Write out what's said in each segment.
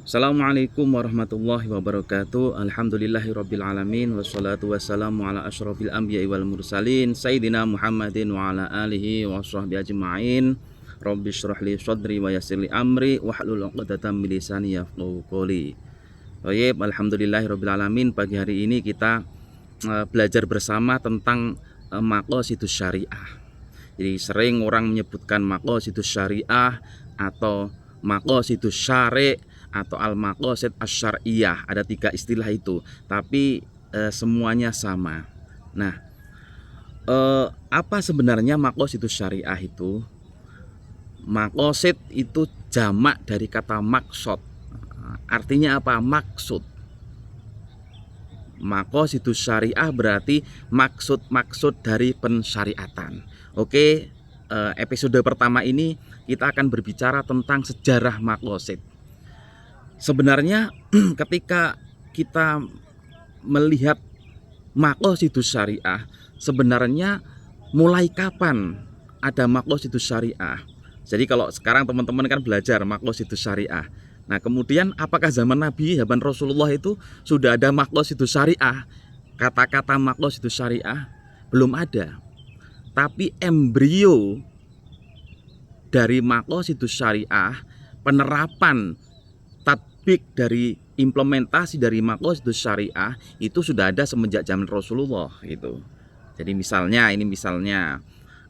Assalamualaikum warahmatullahi wabarakatuh. Alhamdulillahirabbil alamin wassalatu wassalamu ala asyrofil anbiya'i wal mursalin sayyidina Muhammadin wa ala alihi wa sahbihi ajma'in. Rabbi shrah li sadri wa yassir li amri wahlul 'uqdatam min lisani yafqahu qawli. Baik, alhamdulillahirabbil alamin. Pagi hari ini kita belajar bersama tentang maqasidus syariah. Jadi sering orang menyebutkan maqasidus syariah atau maqasidus syari' atau al-maqasid asy-syar'iyyah. Ada 3 istilah itu, tapi semuanya sama. Nah, apa sebenarnya maqasidus syariah itu? Maqasid itu jamak dari kata maksud. Artinya apa? Maksud. Maqasidus syariah berarti maksud-maksud dari pensyariatan. Oke, episode pertama ini kita akan berbicara tentang sejarah maqasid. Sebenarnya ketika kita melihat maqasidus syariah, sebenarnya mulai kapan ada maqasidus syariah? Jadi kalau sekarang teman-teman kan belajar maqasidus syariah. Nah, kemudian apakah zaman Nabi, zaman Rasulullah itu sudah ada maqasidus syariah? Kata-kata maqasidus syariah belum ada. Tapi embrio dari maqasidus syariah, penerapan tatbik dari implementasi dari maqasidus syariah itu sudah ada semenjak zaman Rasulullah gitu. Jadi misalnya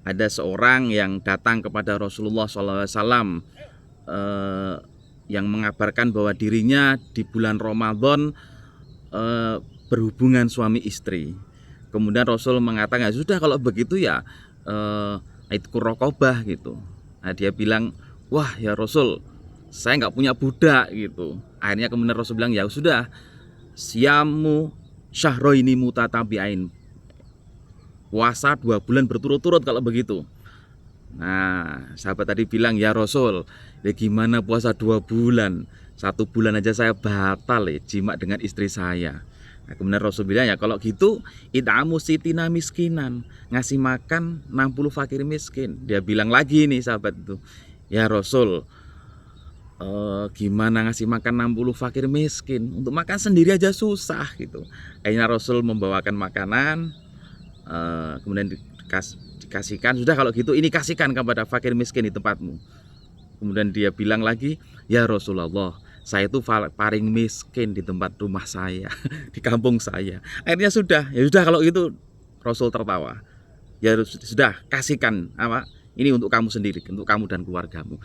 ada seorang yang datang kepada Rasulullah SAW yang mengabarkan bahwa dirinya di bulan Ramadan berhubungan suami istri. Kemudian Rasul mengatakan, sudah kalau begitu ya itu raqabah gitu. Nah, dia bilang, wah ya Rasul, saya nggak punya budak gitu. Akhirnya kemudian Rasul bilang, ya sudah, siamu syahroini mutatabi'ain, puasa 2 bulan berturut-turut kalau begitu. Nah, sahabat tadi bilang, ya Rasul, ya gimana puasa 2 bulan? 1 bulan aja saya batal jima dengan istri saya. Nah, kemudian Rasul bilang, ya kalau gitu id'amu sitina miskinan, ngasih makan 60 fakir miskin. Dia bilang lagi nih sahabat itu, ya Rasul, gimana ngasih makan 60 fakir miskin? Untuk makan sendiri aja susah gitu. Akhirnya Rasul membawakan makanan, kemudian dikasihkan, sudah kalau gitu ini kasihkan kepada fakir miskin di tempatmu. Kemudian dia bilang lagi, ya Rasulullah, saya itu paling miskin di tempat rumah saya, di kampung saya. Akhirnya ya sudah kalau gitu. Rasul tertawa, ya sudah, kasihkan apa ini untuk kamu sendiri, untuk kamu dan keluargamu.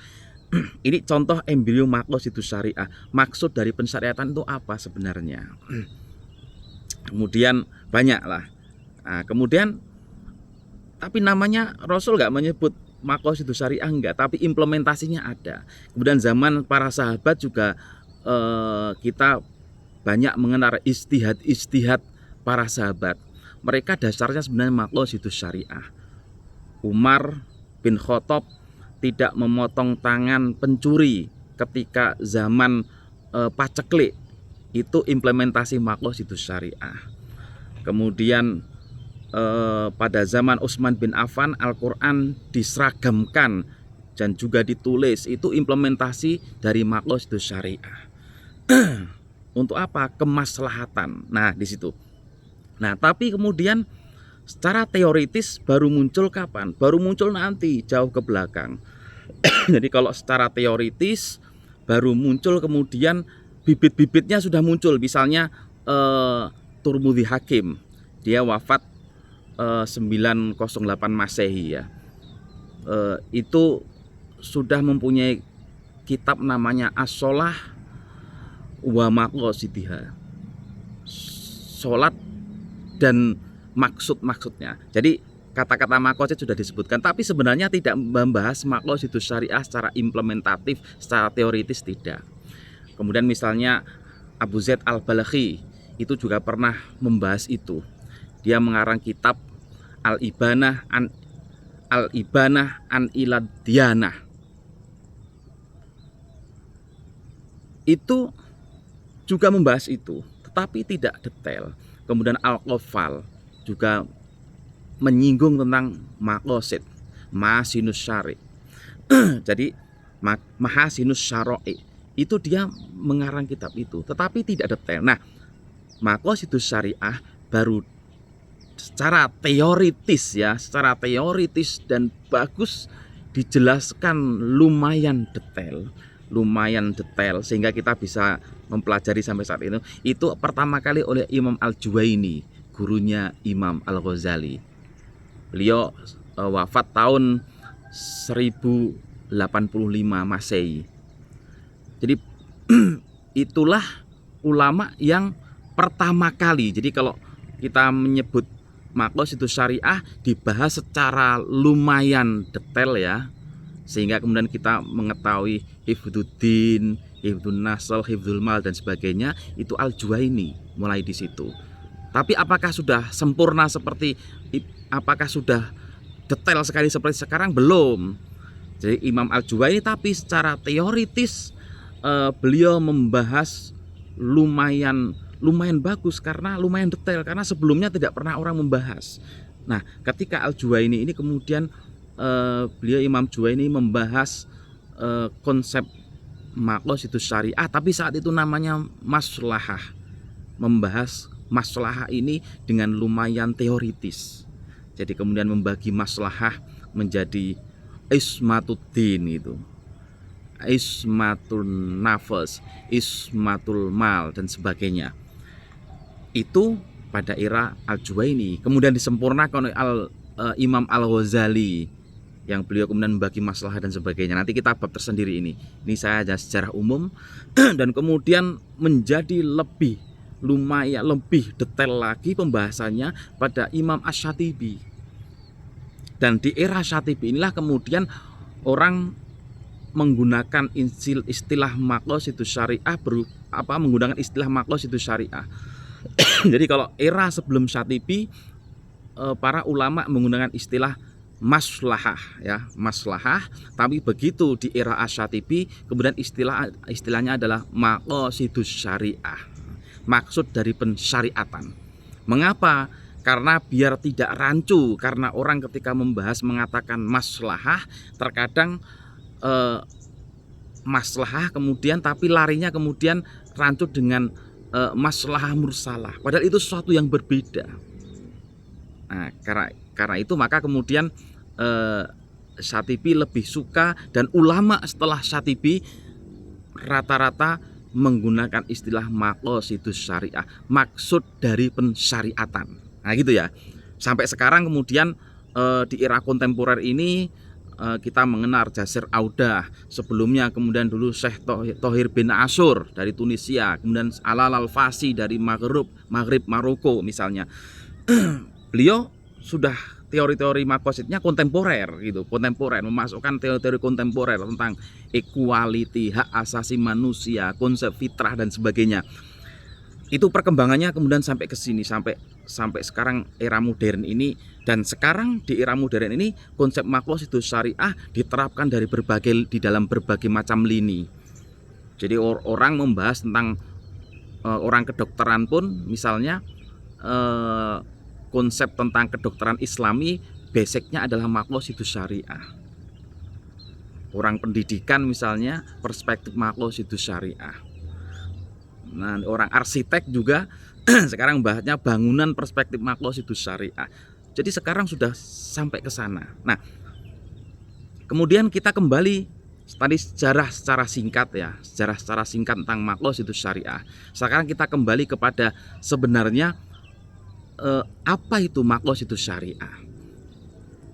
Ini contoh embrio maqasidus syariah. Maksud dari pensyariatan itu apa sebenarnya? Kemudian banyak lah. Nah, kemudian tapi namanya Rasul nggak menyebut maqasidus syariah, enggak, tapi implementasinya ada. Kemudian zaman para sahabat juga kita banyak mengenal istihad para sahabat. Mereka dasarnya sebenarnya maqasidus syariah. Umar bin Khattab tidak memotong tangan pencuri ketika zaman paceklik, itu implementasi maqasidus syariah. Kemudian pada zaman Utsman bin Affan Al-Quran diseragamkan dan juga ditulis, itu implementasi dari maqasidus syariah. Untuk apa? Kemaslahatan. Nah, di situ. Nah, tapi kemudian secara teoritis baru muncul kapan? Baru muncul nanti jauh ke belakang. Jadi kalau secara teoritis baru muncul, kemudian bibit-bibitnya sudah muncul. Misalnya Turmudi Hakim, dia wafat 908 Masehi ya. Itu sudah mempunyai kitab namanya As-Shalah wa Maqasidiha, sholat dan maksud-maksudnya. Jadi kata-kata maqasid sudah disebutkan, tapi sebenarnya tidak membahas maqasidus syariah secara implementatif, secara teoritis tidak. Kemudian misalnya Abu Zaid Al-Balakhi itu juga pernah membahas itu. Dia mengarang kitab Al-Ibanah an Ilad Diyanah. Itu juga membahas itu, tetapi tidak detail. Kemudian Al-Qafal juga menyinggung tentang maqasid, mahasinus syari'. Jadi mahasinus syara'i itu dia mengarang kitab itu, tetapi tidak detail. Nah, Maqasidus Syariah baru secara teoritis ya, secara teoritis dan bagus dijelaskan lumayan detail sehingga kita bisa mempelajari sampai saat ini. Itu pertama kali oleh Imam Al-Juwaini, gurunya Imam Al-Ghazali. Beliau wafat tahun 1085 Masehi. Jadi itulah ulama yang pertama kali. Jadi kalau kita menyebut Maqasidus Syariah dibahas secara lumayan detail ya, sehingga kemudian kita mengetahui hifdzuddin, hifdzun nasl, hifdzul mal dan sebagainya, itu Al-Juwaini mulai di situ. Tapi apakah sudah sempurna apakah sudah detail sekali seperti sekarang? Belum. Jadi Imam Al-Juwaini tapi secara teoritis beliau membahas lumayan bagus karena lumayan detail, karena sebelumnya tidak pernah orang membahas. Nah, ketika Al-Juwaini ini kemudian beliau Imam Juwaini membahas konsep Maqasidus Syariah, tapi saat itu namanya maslahah. Membahas maslahah ini dengan lumayan teoritis. Jadi kemudian membagi maslahah menjadi ismatuddin itu, ismatul nafas, ismatul mal dan sebagainya. Itu pada era Al-Juwaini. Kemudian disempurnakan oleh Imam Al-Ghazali yang beliau kemudian membagi masalah dan sebagainya. Nanti kita bab tersendiri ini. Ini saya aja secara umum dan kemudian menjadi lebih detail lagi pembahasannya pada Imam Asy-Syatibi. Dan di era Syatibi inilah kemudian orang menggunakan istilah Maqasidus Syariah menggunakan istilah Maqasidus Syariah. Jadi kalau era sebelum Syatibi para ulama menggunakan istilah maslahah ya, maslahah, tapi begitu di era Asy-Syatibi kemudian istilahnya adalah Maqasidus Syariah. Maksud dari pensyariatan. Mengapa? Karena biar tidak rancu, karena orang ketika membahas mengatakan maslahah terkadang maslahah kemudian tapi larinya kemudian rancu dengan maslahah mursalah, padahal itu sesuatu yang berbeda. Nah, karena itu maka kemudian Syatibi lebih suka, dan ulama setelah Syatibi rata-rata menggunakan istilah Maqasidus Syariah, maksud dari pensyariatan. Nah gitu ya. Sampai sekarang kemudian di era kontemporer ini kita mengenal Jasir Audah, sebelumnya kemudian dulu Syekh Thohir bin Ashur dari Tunisia, kemudian Alal Al-Fasi dari Maghrib Maroko misalnya. Beliau sudah teori-teori maqasidnya kontemporer gitu, memasukkan teori-teori kontemporer tentang equality, hak asasi manusia, konsep fitrah dan sebagainya. Itu perkembangannya kemudian sampai ke sini, sampai sekarang era modern ini. Dan sekarang di era modern ini konsep Maqasidus Syariah diterapkan di dalam berbagai macam lini. Jadi orang membahas tentang orang kedokteran pun misalnya konsep tentang kedokteran Islami basicnya adalah Maqasidus Syariah. Orang pendidikan misalnya perspektif Maqasidus Syariah. Nah, orang arsitek juga sekarang bahasnya bangunan perspektif Maqasidus Syariah. Jadi sekarang sudah sampai ke sana. Nah, kemudian kita kembali tadi sejarah secara singkat tentang Maqasidus Syariah. Sekarang kita kembali kepada sebenarnya apa itu Maqasidus Syariah.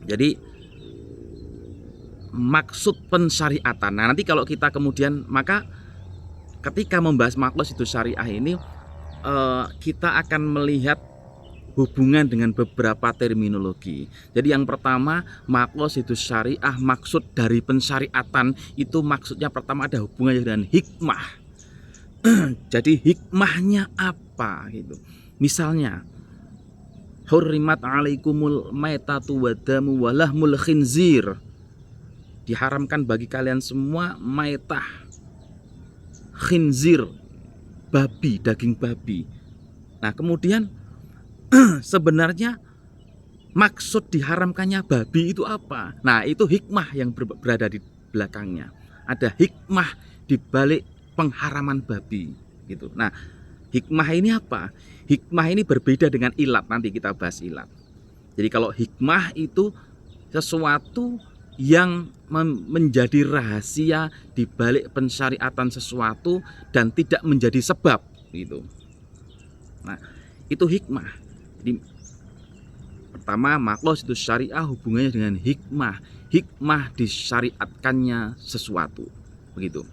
Jadi maksud pensyariatan. Nah, nanti kalau kita kemudian maka ketika membahas Maqasidus Syariah ini kita akan melihat hubungan dengan beberapa terminologi. Jadi yang pertama, Maqasidus Syariah, maksud dari pensyariatan itu maksudnya pertama ada hubungannya dengan hikmah. Jadi hikmahnya apa gitu. Misalnya hurrimat alaikumul maitatu wadamu walahmul khinzir. Diharamkan bagi kalian semua maitah, khinzir, babi, daging babi. Nah, kemudian sebenarnya maksud diharamkannya babi itu apa? Nah, itu hikmah yang berada di belakangnya. Ada hikmah di balik pengharaman babi gitu. Nah, hikmah ini apa? Hikmah ini berbeda dengan ilat, nanti kita bahas ilat. Jadi kalau hikmah itu sesuatu yang menjadi rahasia di balik pensyariatan sesuatu dan tidak menjadi sebab gitu. Nah, itu hikmah. Jadi, pertama, maqasidus syariah hubungannya dengan hikmah. Hikmah disyariatkannya sesuatu. Begitu.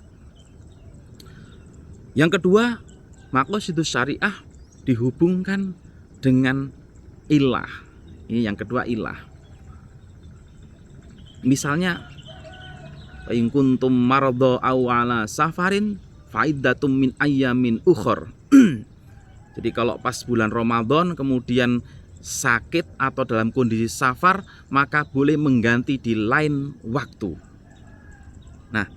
Yang kedua, maqasidus syariah dihubungkan dengan ilah. Ini yang kedua, ilah. Misalnya, in kuntum maradha aw ala safarin faidatum min ayyamin ukhor. Jadi kalau pas bulan Ramadan kemudian sakit atau dalam kondisi safar, maka boleh mengganti di lain waktu. Nah,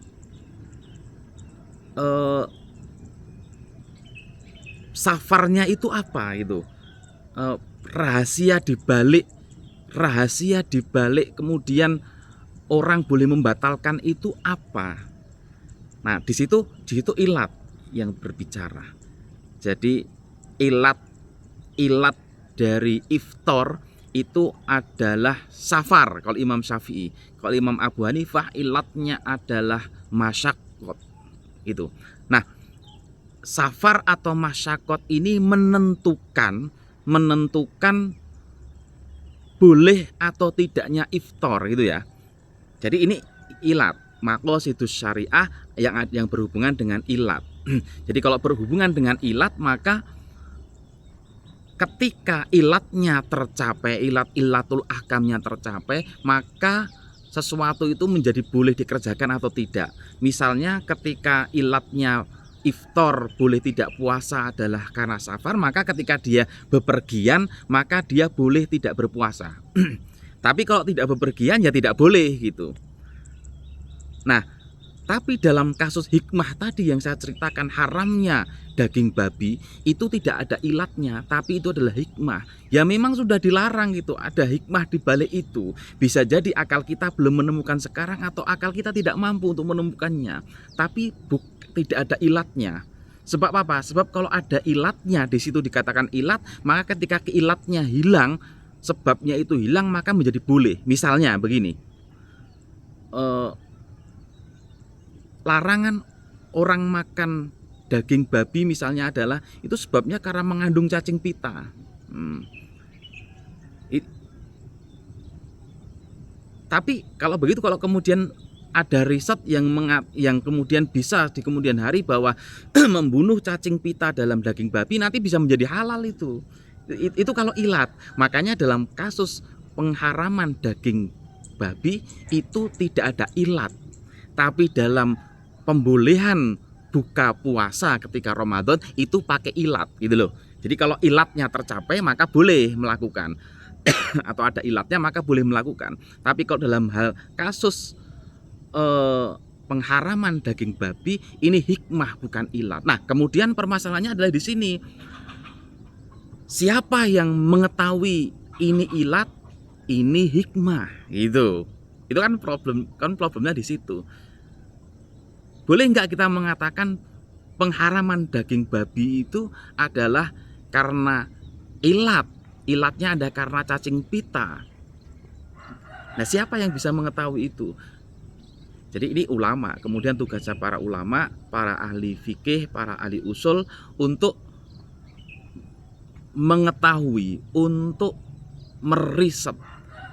safarnya itu apa itu? Rahasia dibalik kemudian orang boleh membatalkan itu apa? Nah, di situ ilat yang berbicara. Jadi ilat dari iftar itu adalah safar kalau Imam Syafi'i. Kalau Imam Abu Hanifah ilatnya adalah masyaqqat. Itu. Nah, safar atau masyaqqat ini menentukan boleh atau tidaknya iftar gitu ya. Jadi ini ilat, maqasidus syariah yang berhubungan dengan ilat. Jadi kalau berhubungan dengan ilat, maka ketika ilatnya tercapai, ilatul ahkamnya tercapai, maka sesuatu itu menjadi boleh dikerjakan atau tidak. Misalnya ketika ilatnya iftar boleh tidak puasa adalah karena safar, maka ketika dia bepergian maka dia boleh tidak berpuasa. Tapi kalau tidak bepergian ya tidak boleh gitu. Nah, tapi dalam kasus hikmah tadi yang saya ceritakan haramnya daging babi, itu tidak ada ilatnya, tapi itu adalah hikmah. Ya memang sudah dilarang gitu, ada hikmah di balik itu. Bisa jadi akal kita belum menemukan sekarang atau akal kita tidak mampu untuk menemukannya. Tapi tidak ada ilatnya. Sebab apa? Sebab kalau ada ilatnya, di situ dikatakan ilat, maka ketika ilatnya hilang, sebabnya itu hilang, maka menjadi boleh. Misalnya begini, larangan orang makan daging babi misalnya adalah itu sebabnya karena mengandung cacing pita. Tapi kalau begitu, kalau kemudian ada riset yang kemudian bisa di kemudian hari bahwa membunuh cacing pita dalam daging babi nanti bisa menjadi halal itu kalau ilat. Makanya dalam kasus pengharaman daging babi itu tidak ada ilat, tapi dalam pembolehan buka puasa ketika Ramadan itu pakai ilat gitu loh. Jadi kalau ilatnya tercapai maka boleh melakukan atau ada ilatnya maka boleh melakukan. Tapi kalau dalam hal kasus pengharaman daging babi ini hikmah bukan ilat. Nah, kemudian permasalahannya adalah di sini. Siapa yang mengetahui ini ilat, ini hikmah gitu. Itu kan problemnya di situ. Boleh nggak kita mengatakan pengharaman daging babi itu adalah karena ilatnya ada karena cacing pita. Nah, siapa yang bisa mengetahui itu? Jadi ini ulama, kemudian tugasnya para ulama, para ahli fikih, para ahli usul untuk mengetahui, untuk meriset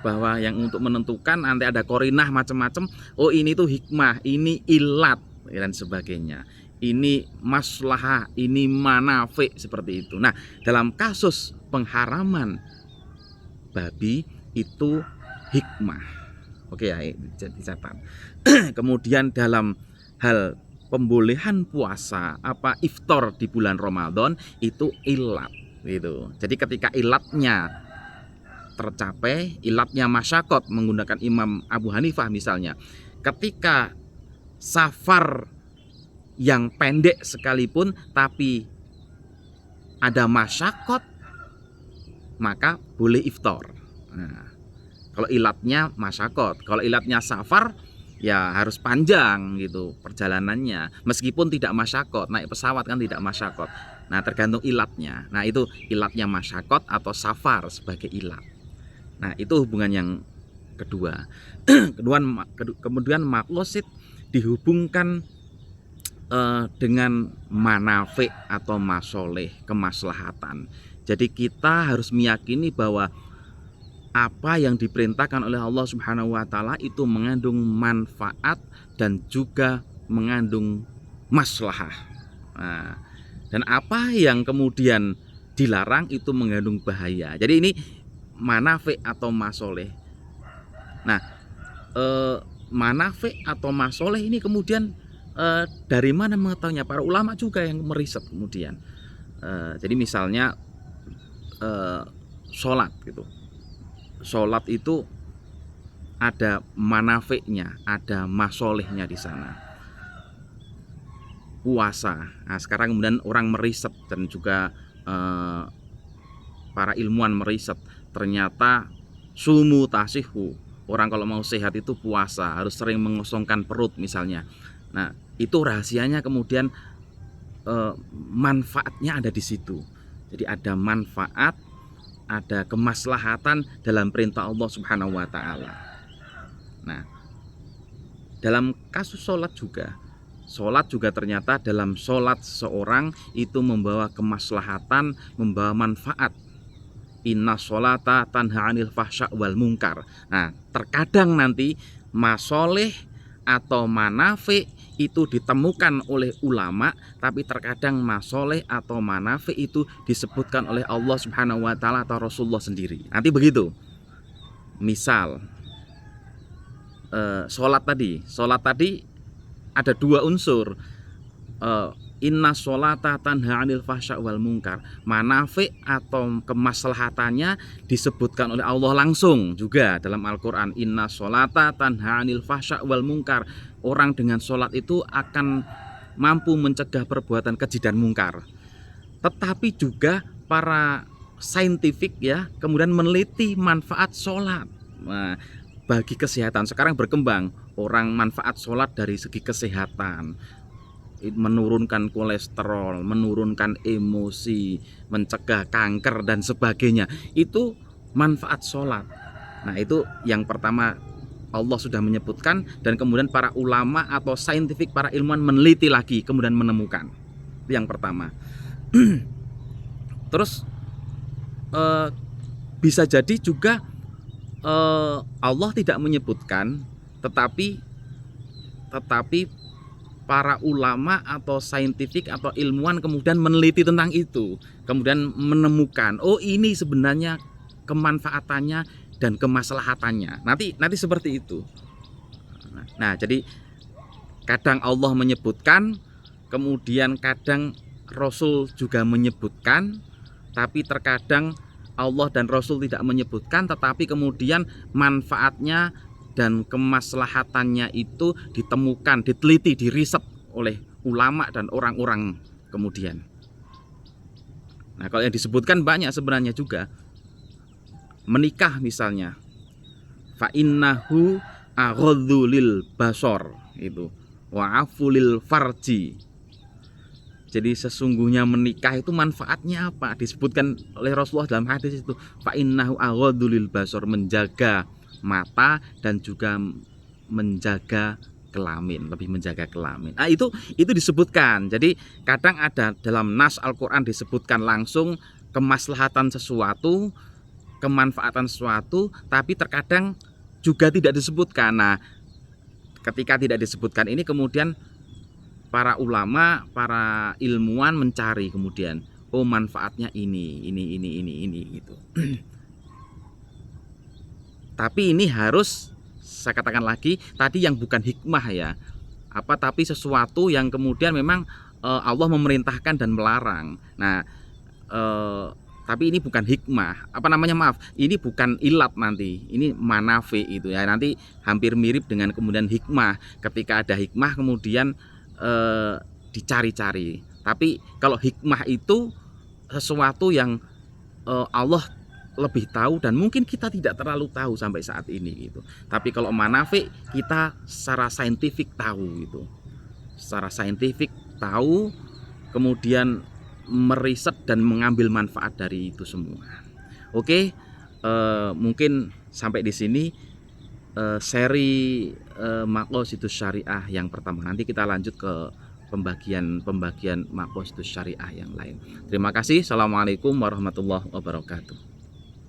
bahwa yang untuk menentukan nanti ada korinah macam-macam. Oh, ini tuh hikmah, ini ilat dan sebagainya. Ini maslahah, ini manafi, seperti itu. Nah, dalam kasus pengharaman babi itu hikmah. Oke ya, dicatat. Kemudian dalam hal pembolehan puasa iftar di bulan Ramadan itu ilat gitu. Jadi ketika ilatnya tercapai, ilatnya masyaqqat menggunakan Imam Abu Hanifah misalnya, ketika safar yang pendek sekalipun tapi ada masyaqqat maka boleh iftar. Nah, kalau ilatnya masyaqqat, kalau ilatnya safar ya harus panjang gitu perjalanannya, meskipun tidak masyakot. Naik pesawat kan tidak masyakot. Nah, tergantung ilatnya. Nah, itu ilatnya masyakot atau safar sebagai ilat. Nah, itu hubungan yang kedua. Kemudian maqasid dihubungkan dengan manafi atau masoleh, kemaslahatan. Jadi kita harus meyakini bahwa apa yang diperintahkan oleh Allah Subhanahu wa taala itu mengandung manfaat dan juga mengandung maslahah. Nah, dan apa yang kemudian dilarang itu mengandung bahaya. Jadi ini manafi atau masoleh. Nah, manafi atau masoleh ini kemudian dari mana mengetahuinya? Para ulama juga yang meriset kemudian. Jadi misalnya sholat gitu. Sholat itu ada manafiknya, ada masolehnya di sana. Puasa, nah sekarang kemudian orang meriset dan juga para ilmuwan meriset, ternyata sumu tasihu, orang kalau mau sehat itu puasa, harus sering mengosongkan perut misalnya. Nah itu rahasianya kemudian manfaatnya ada di situ. Jadi ada manfaat, ada kemaslahatan dalam perintah Allah Subhanahu wa taala. Nah, dalam kasus sholat juga ternyata dalam sholat seorang itu membawa kemaslahatan, membawa manfaat. Inna sholata tanha 'anil fahsya wal munkar. Nah, terkadang nanti masoleh atau manafi itu ditemukan oleh ulama, tapi terkadang masoleh atau manafi itu disebutkan oleh Allah Subhanahu wa taala atau Rasulullah sendiri. Nanti begitu. Misal sholat tadi ada dua unsur. Inna sholata tanha 'anil fahsya wal munkar. Manafi atau kemaslahatannya disebutkan oleh Allah langsung juga dalam Al-Qur'an. Inna sholata tanha 'anil fahsya wal munkar. Orang dengan sholat itu akan mampu mencegah perbuatan keji dan mungkar. Tetapi juga para saintifik ya kemudian meneliti manfaat sholat. Nah, bagi kesehatan sekarang berkembang, orang manfaat sholat dari segi kesehatan, menurunkan kolesterol, menurunkan emosi, mencegah kanker dan sebagainya. Itu manfaat sholat. Nah itu yang pertama Allah sudah menyebutkan, dan kemudian para ulama atau saintifik, para ilmuwan meneliti lagi kemudian menemukan. Itu yang pertama. Terus bisa jadi juga Allah tidak menyebutkan, tetapi para ulama atau saintifik atau ilmuwan kemudian meneliti tentang itu, kemudian menemukan, oh ini sebenarnya kemanfaatannya dan kemaslahatannya. Nanti seperti itu. Nah, jadi kadang Allah menyebutkan, kemudian kadang Rasul juga menyebutkan, tapi terkadang Allah dan Rasul tidak menyebutkan, tetapi kemudian manfaatnya dan kemaslahatannya itu ditemukan, diteliti, diriset oleh ulama dan orang-orang kemudian. Nah, kalau yang disebutkan banyak sebenarnya juga. Menikah misalnya, fa innahu aghaddu lil basor, itu wa afulil farji. Jadi sesungguhnya menikah itu manfaatnya apa? Disebutkan oleh Rasulullah dalam hadis itu, fa innahu aghaddu lil basor, menjaga mata dan juga menjaga kelamin, lebih menjaga kelamin. Nah, itu disebutkan. Jadi kadang ada dalam nas Al-Qur'an disebutkan langsung kemaslahatan sesuatu, kemanfaatan sesuatu, tapi terkadang juga tidak disebutkan. Nah, ketika tidak disebutkan ini kemudian para ulama, para ilmuwan mencari kemudian, oh manfaatnya ini gitu. Tapi ini harus saya katakan lagi tadi yang bukan hikmah ya. Tapi sesuatu yang kemudian memang Allah memerintahkan dan melarang. Nah, tapi ini bukan hikmah, ini bukan ilat nanti, ini manafi itu ya, nanti hampir mirip dengan kemudian hikmah. Ketika ada hikmah kemudian dicari-cari. Tapi kalau hikmah itu sesuatu yang Allah lebih tahu dan mungkin kita tidak terlalu tahu sampai saat ini gitu. Tapi kalau manafik kita secara saintifik tahu gitu. Secara saintifik tahu, kemudian meriset dan mengambil manfaat dari itu semua. Oke, mungkin sampai di sini seri Maqasidus Syariah yang pertama. Nanti kita lanjut ke pembagian Maqasidus Syariah yang lain. Terima kasih. Assalamualaikum warahmatullahi wabarakatuh.